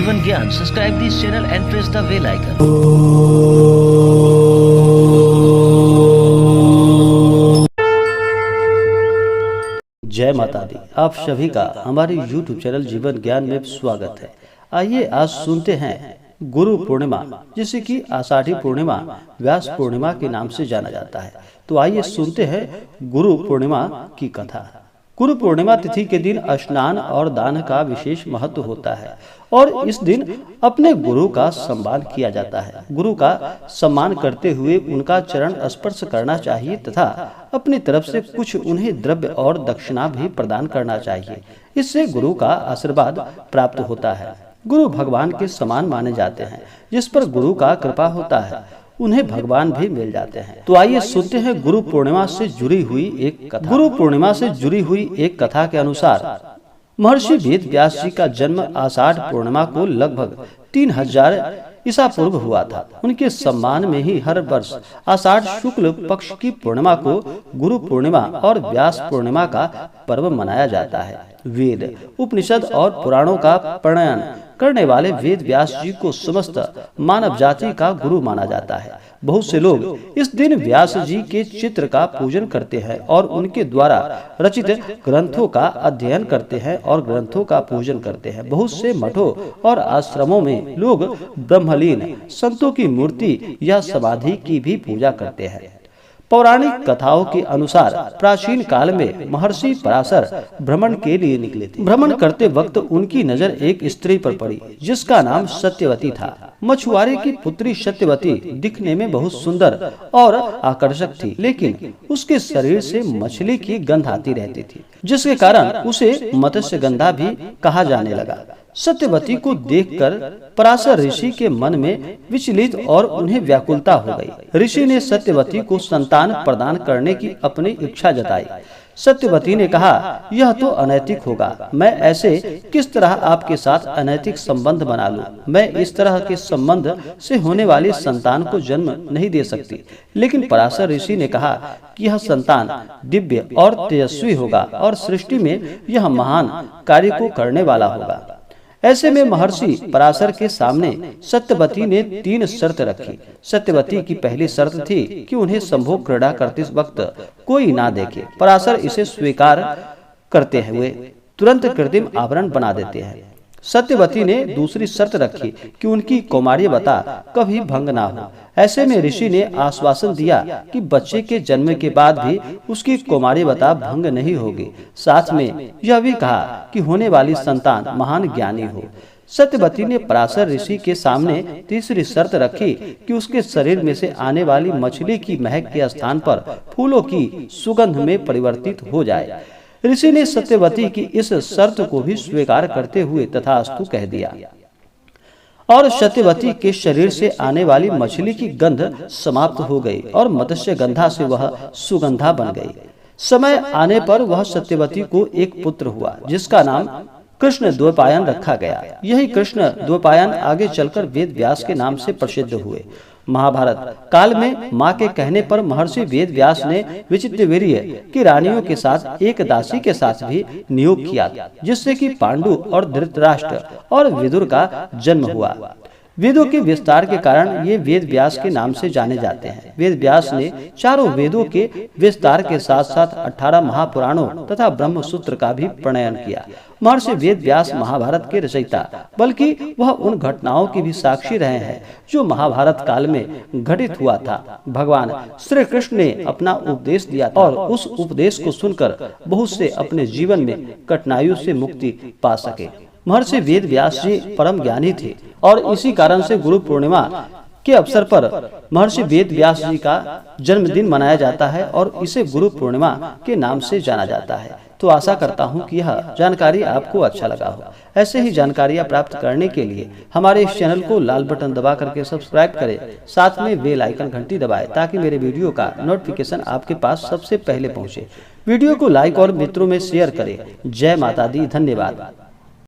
जीवन ज्ञान, subscribe this channel and press the bell icon. जय माता दी। आप सभी का हमारे YouTube चैनल जीवन ज्ञान में स्वागत है। आइए आज सुनते हैं गुरु पूर्णिमा, जिसे कि आषाढ़ी पूर्णिमा, व्यास पूर्णिमा के नाम से जाना जाता है। तो आइए सुनते हैं गुरु पूर्णिमा की कथा। गुरु पूर्णिमा तिथि के दिन स्नान और दान का विशेष महत्व होता है और इस दिन अपने गुरु का सम्मान किया जाता है। गुरु का सम्मान करते हुए उनका चरण स्पर्श करना चाहिए तथा अपनी तरफ से कुछ उन्हें द्रव्य और दक्षिणा भी प्रदान करना चाहिए। इससे गुरु का आशीर्वाद प्राप्त होता है। गुरु भगवान के समान माने जाते हैं। जिस पर गुरु का कृपा होता है उन्हें भगवान भी मिल जाते हैं। तो आइए सुनते हैं गुरु पूर्णिमा से जुड़ी हुई एक कथा। गुरु पूर्णिमा से जुड़ी हुई एक कथा के अनुसार महर्षि वेद व्यास जी का जन्म आषाढ़ पूर्णिमा को लगभग 3000 ईसा पूर्व हुआ था। उनके सम्मान में ही हर वर्ष आषाढ़ शुक्ल पक्ष की पूर्णिमा को गुरु पूर्णिमा और व्यास पूर्णिमा का पर्व मनाया जाता है। वेद, उपनिषद और पुराणों का प्रणयन करने वाले वेद व्यास जी को समस्त मानव जाति का गुरु माना जाता है। बहुत से लोग इस दिन व्यास जी के चित्र का पूजन करते हैं और उनके द्वारा रचित ग्रंथों का अध्ययन करते हैं और ग्रंथों का पूजन करते हैं। बहुत से मठों और आश्रमों में लोग ब्रह्मलीन संतों की मूर्ति या समाधि की भी पूजा करते हैं। पौराणिक कथाओं के अनुसार प्राचीन काल में महर्षि पराशर भ्रमण के लिए निकले थे। भ्रमण करते वक्त उनकी नजर एक स्त्री पर पड़ी जिसका नाम सत्यवती था। मछुआरे की पुत्री सत्यवती दिखने में बहुत सुंदर और आकर्षक थी, लेकिन उसके शरीर से मछली की गंध आती रहती थी, जिसके कारण उसे मत्स्य गंधा भी कहा जाने लगा। सत्यवती को देखकर पराशर ऋषि के मन में विचलित और उन्हें व्याकुलता हो गई। ऋषि ने सत्यवती को संतान प्रदान करने की अपनी इच्छा जताई। सत्यवती ने कहा, यह तो अनैतिक होगा। मैं ऐसे किस तरह आपके साथ अनैतिक संबंध बना लूं? मैं इस तरह के संबंध से होने वाली संतान को जन्म नहीं दे सकती। लेकिन पराशर ऋषि ने कहा कि यह संतान दिव्य और तेजस्वी होगा और सृष्टि में यह महान कार्य को करने वाला होगा। ऐसे में महर्षि पराशर के सामने सत्यवती ने 3 शर्त रखी। सत्यवती की पहली शर्त थी कि उन्हें संभोग क्रीड़ा करते वक्त कोई ना देखे। पराशर इसे स्वीकार करते हुए तुरंत कृत्रिम आवरण बना देते हैं। सत्यवती ने दूसरी शर्त रखी कि उनकी कौमार्यवता कभी भंग ना हो। ऐसे में ऋषि ने आश्वासन दिया कि बच्चे के जन्म के बाद भी उसकी कौमार्यवता भंग नहीं होगी। साथ में यह भी कहा कि होने वाली संतान महान ज्ञानी हो। सत्यवती ने पराशर ऋषि के सामने तीसरी शर्त रखी कि उसके शरीर में से आने वाली मछली की महक के स्थान पर फूलों की सुगंध में परिवर्तित हो जाए। ऋषि ने सत्यवती की इस शर्त को भी स्वीकार करते हुए तथास्तु कह दिया और सत्यवती के शरीर से आने वाली मछली की गंध समाप्त हो गई और मत्स्य गंधा से वह सुगंधा बन गई। समय आने पर वह सत्यवती को एक पुत्र हुआ जिसका नाम कृष्ण द्वैपायन रखा गया। यही कृष्ण द्वैपायन आगे चलकर वेद व्यास के नाम से प्रसिद्ध हुए। महाभारत काल में मां के कहने पर महर्षि वेद व्यास ने विचित्रवीर्य की रानियों के साथ एक दासी के साथ भी नियोग किया, जिससे कि पांडु और धृतराष्ट्र और विदुर का जन्म हुआ। वेदों के विस्तार के कारण ये वेद व्यास के नाम से जाने जाते हैं। वेद व्यास ने चारों वेदों के विस्तार के साथ साथ 18 महापुराणों तथा ब्रह्म सूत्र का भी प्रणयन किया। महर्षि वेद व्यास महाभारत के रचयिता, बल्कि वह उन घटनाओं की भी साक्षी रहे हैं जो महाभारत काल में घटित हुआ था। भगवान श्री कृष्ण ने अपना उपदेश दिया और उस उपदेश को सुनकर बहुत से अपने जीवन में कठिनाइयों से मुक्ति पा सके। महर्षि वेद व्यास जी परम ज्ञानी थे और इसी कारण से गुरु पूर्णिमा के अवसर पर महर्षि वेद व्यास जी का जन्मदिन मनाया जाता है और इसे गुरु पूर्णिमा के नाम से जाना जाता है। तो आशा करता हूं कि यह जानकारी आपको अच्छा लगा हो। ऐसे ही जानकारियां प्राप्त करने के लिए हमारे इस चैनल को लाल बटन दबा करके सब्सक्राइब करें, साथ में बेल आइकन घंटी दबाएं ताकि मेरे वीडियो का नोटिफिकेशन आपके पास सबसे पहले पहुंचे। वीडियो को लाइक और मित्रों में शेयर करें। जय माता दी। धन्यवाद।